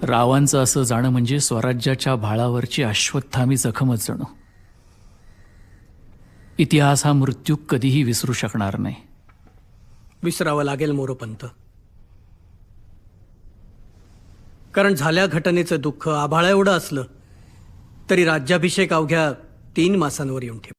रावांचं असं जाणं म्हणजे स्वराज्याच्या भाळावरची अश्वत्थामी जखमच जणू. इतिहास हा मृत्यू कधीही विसरू शकणार नाही. विसरावं लागेल मोरोपंत, कारण झाल्या घटनेचं दुःख आभाळा एवढं असलं तरी राज्याभिषेक अवघ्या 3 मासांवर येऊन ठेप.